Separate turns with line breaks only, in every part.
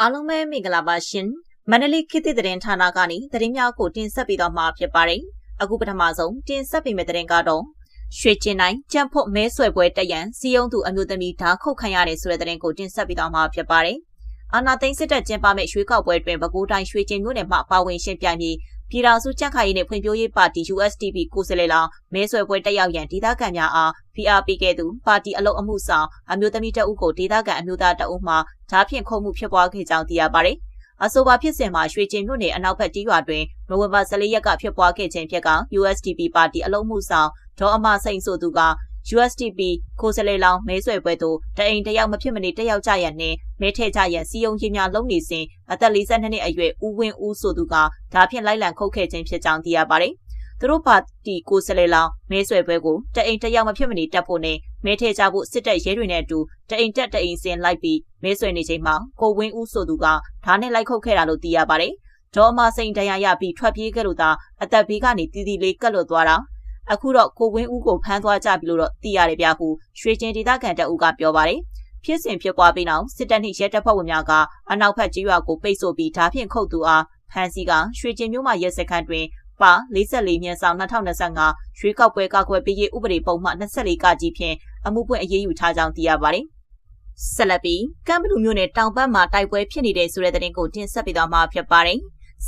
အားလုံးပဲမင်္ဂလာပါရှင်မန္တလေးခေတ်သစ်သတင်းဌာနကနေသတင်းများကိုတင်ဆက်ပေးတော့မှာဖြစ်ပါတယ်အခုပထမဆုံးတင်ဆက်ပေးမယ့်သတင်းကတော့ရွှေကျင်တိုင်းကြံ့ဖို့မဲဆွယ်ပွဲတက်ရန်စီယုံသူအမျိုးသမီးဓာခုတ်ခံရတယ်ဆိုတဲ့သတင်းကိုတင်ဆက်ပေးတော့မှာဖြစ်ပါတယ်အာနာသိန်းစစ်တပ်ကျင်းပမဲ့ရွှေကောက်ပွဲတွင်ပဲခူးတိုင်းရွှေကျင်မြို့နယ်မှာပါဝင်ရှင်းပြပြီးပြည်ထောင်စုကြံ့ခိုင်ရေးနဲ့ဖွံ့ဖြိုးရေးပါတီ USDP ကိုယ်စားလှယ်လောင်းမဲဆွယ်ပွဲတက်ရောက်ရန်ဒေသခံများအား PR ပေးခဲ့သူပါတီအလုပ်အမှုဆောင်အမျိုးသမီးတအုပ်ကိုဒေသခံအမျိုးသားတအုပ်မှဓာဖြင့်ခုံမှုဖြစ်ပွားခဲ့ကြောင်းသိရပါတယ်။အဆိုပါဖြစ်စဉ်မှာရွှေကျင်မြို့နယ်အနောက်ဘက်ကြီးရွာတွင်နိုဝင်ဘာ14ရက်ကဖြစ်ပွားခဲ့ခြင်းဖြစ်က USDP ပါတီအလုပ်မှုဆောင်ဒေါ်အမစိန်ဆိုသူက USDP ကိုယ်စားလှယ်လောင်းမဲဆွယ်ပွဲသို့တအိမ်တယောက်မဖြစ်မနေတက်ရောက်ကြရန်နှင့်မဲထည့်ကြရန်စီယုံရေးများလုံးနေစဉ်အသက်42နှစ်အရွယ်ဦးဝင်းဦးဆိုသူကဒါဖြင့်လိုက်လံခုတ်ခဲ့ခြင်းဖြစ်ကြောင်းသိရပါတယ်။သူတို့ပါတီကိုယ်စားလှယ်လောင်းမဲဆွယ်ပွဲကိုတအိမ်တယောက်မဖြစ်မနေတက်ဖို့နဲ့မဲထည့်ကြဖို့စစ်တပ်ရဲတွေနဲ့အတူတအိမ်တက်တအိမ်စင်လိုက်ပြီးမဲဆွယ်နေချိန်မှာကိုဝင်းဦးဆိုသူကဓာနဲ့လိုက်ခုတ်ခဲ့တာလို့သိရပါတယ်။ဒေါ်အမစိန်ဒဏ်ရာရပြီးထွက်ပြေးခဲ့လို့သာအသက်ဘေးကနေတီးတီးလေးကတ်လွတ်သွားတာအခုတော့ကိုဝင်းဦးကိုဖမ်းသွားကြပြီလို့တော့သိရတယ်ဗျာဟုရွှေကျင်ဒေသခံတအုပ်ကပြောပါတယ်ဖြစ်စဉ်ဖြစ်ပွားပြီးနောက်စစ်တပ်နှင့်ရဲတပ်ဖွဲ့ဝင်များကအနောက်ဘက်ကျေးရွာကိုပိတ်ဆို့ပြီးဓာဖြင့်ခုတ်သူအားဖမ်းဆီးကရွှေကျင်မြို့မှာရဲစခန်းတွင်ပါ44မြန်ဆောင်2025ရွှေကောက်ပွဲကောက်ွယ်ပေးရေးဥပဒေပုံမှန်24ကကြီးဖြင့်အမှုပွင့်အရေးယူထားကြောင်းသိရပါတယ်ဆက်လက်ပြီးကမ်ဘလူမြို့နယ်တောင်ဘက်မှာတိုက်ပွဲဖြစ်နေတဲ့ဆိုတဲ့သတင်းကိုတင်ဆက်ပေးသွားမှာဖြစ်ပါတယ်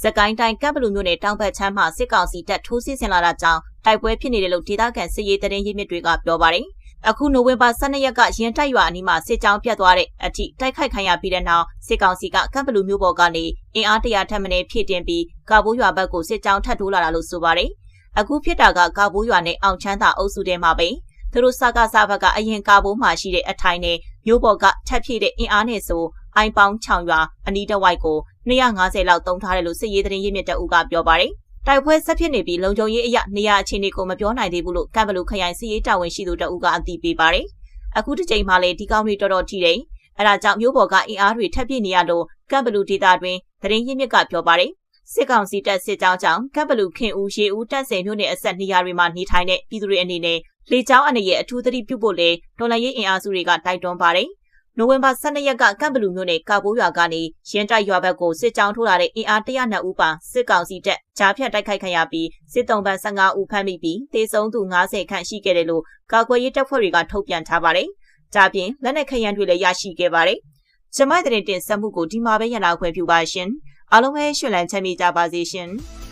စကိုင်းတိုင်းကပ်ဘလူမြို့နယ်တောင်ဘက်ချမ်းမှာစစ်ကောင်စီတပ်ထိုးစစ်ဆင်လာတာကြောင့်တိုက်ပွဲဖြစ်နေတယ်လို့ဒေသခံစစ်ရေးသတင်းရင်းမြစ်တွေကပြောပါတယ်။အခုနိုဝင်ဘာ12ရက်ကရင်တိုက်ရွာအနီးမှာစစ်ကြောင်းပြတ်သွားတဲ့အထိတိုက်ခိုက်ခံရပြီးတဲ့နောက်စစ်ကောင်စီကကပ်ဘလူမြို့ပေါ်ကနေအင်အား100ထက်မနည်းဖြည့်တင်ပြီးကာဘိုးရွာဘက်ကိုစစ်ကြောင်းထပ်ထိုးလာတာလို့ဆိုပါတယ်။အခုဖြစ်တာကကာဘိုးရွာနဲ့အောင်ချမ်းသာအုပ်စုထဲမှာပဲသူတို့စကားစားဘက်ကအရင်ကာဘိုးမှာရှိတဲ့အထိုင်နဲ့မြို့ပေါ်ကထပ်ဖြည့်တဲ့အင်အားနဲ့ဆိုအိုင်ပေါင်း6ရွာအနီးတစ်ဝိုက်ကို250လောက်တုံးထားတယ်လို့စစ်ရေးသတင်းရင်းမြစ်တအုပ်ကပြောပါတယ်။တိုက်ပွဲဆက်ဖြစ်နေပြီးလုံခြုံရေးအရနေရာအခြေအနေကိုမပြောနိုင်သေးဘူးလို့ကမ်ဘလူခရိုင်စစ်ရေးတာဝန်ရှိသူတအုပ်ကအသိပေးပါတယ်။အခုတစ်ချိန်မှလည်းဒီကောင်းတွေတော်တော်ထိတယ်။အဲဒါကြောင့်မြို့ပေါ်ကအင်အားတွေထပ်ပြည့်နေရလို့ကမ်ဘလူဒေသတွင်သတင်းရင်းမြစ်ကပြောပါတယ်။စစ်ကောင်စီတပ်စစ်ကြောင်းကြောင့်ကမ်ဘလူခင်ဦးရေဦးတပ်ဆယ်မြို့နယ်အဆက်နေရာတွေမှာနေထိုင်တဲ့ပြည်သူတွေအနေနဲ့လေကြောင်းအနေနဲ့အထူးသတိပြုဖို့လေဒေါ်လာရေးအင်အားစုတွေကတိုက်တွန်းပါတယ်။နိုဝင်ဘာ12ရက်ကကမ်ဘလူမြို့နယ်ကာဘိုးရွာကနေရင်တိုက်ရွာဘက်ကိုစစ်ကြောင်းထိုးလာတဲ့အင်အား102ဦးပါစစ်ကောင်စီတပ်ကြားဖြတ်တိုက်ခိုက်ခံရပြီးစစ်တုံးပန်း15ဦးဖမ်းမိပြီးတေဆုံးသူ90ခန့်ရှိခဲ့တယ်လို့ကာကွယ်ရေးတပ်ဖွဲ့တွေကထုတ်ပြန်ထားပါတယ်။ဒါပြင်လက်နက်ခဲယမ်းတွေလည်းရရှိခဲ့ပါတယ်။ဂျမိုက်တဲ့တင်ဆက်မှုကိုဒီမှာပဲရန်လာခွင့်ပြုပါရှင်။အားလုံးပဲရှင်လန်းချမ်းမြေ့ကြပါစေရှင်။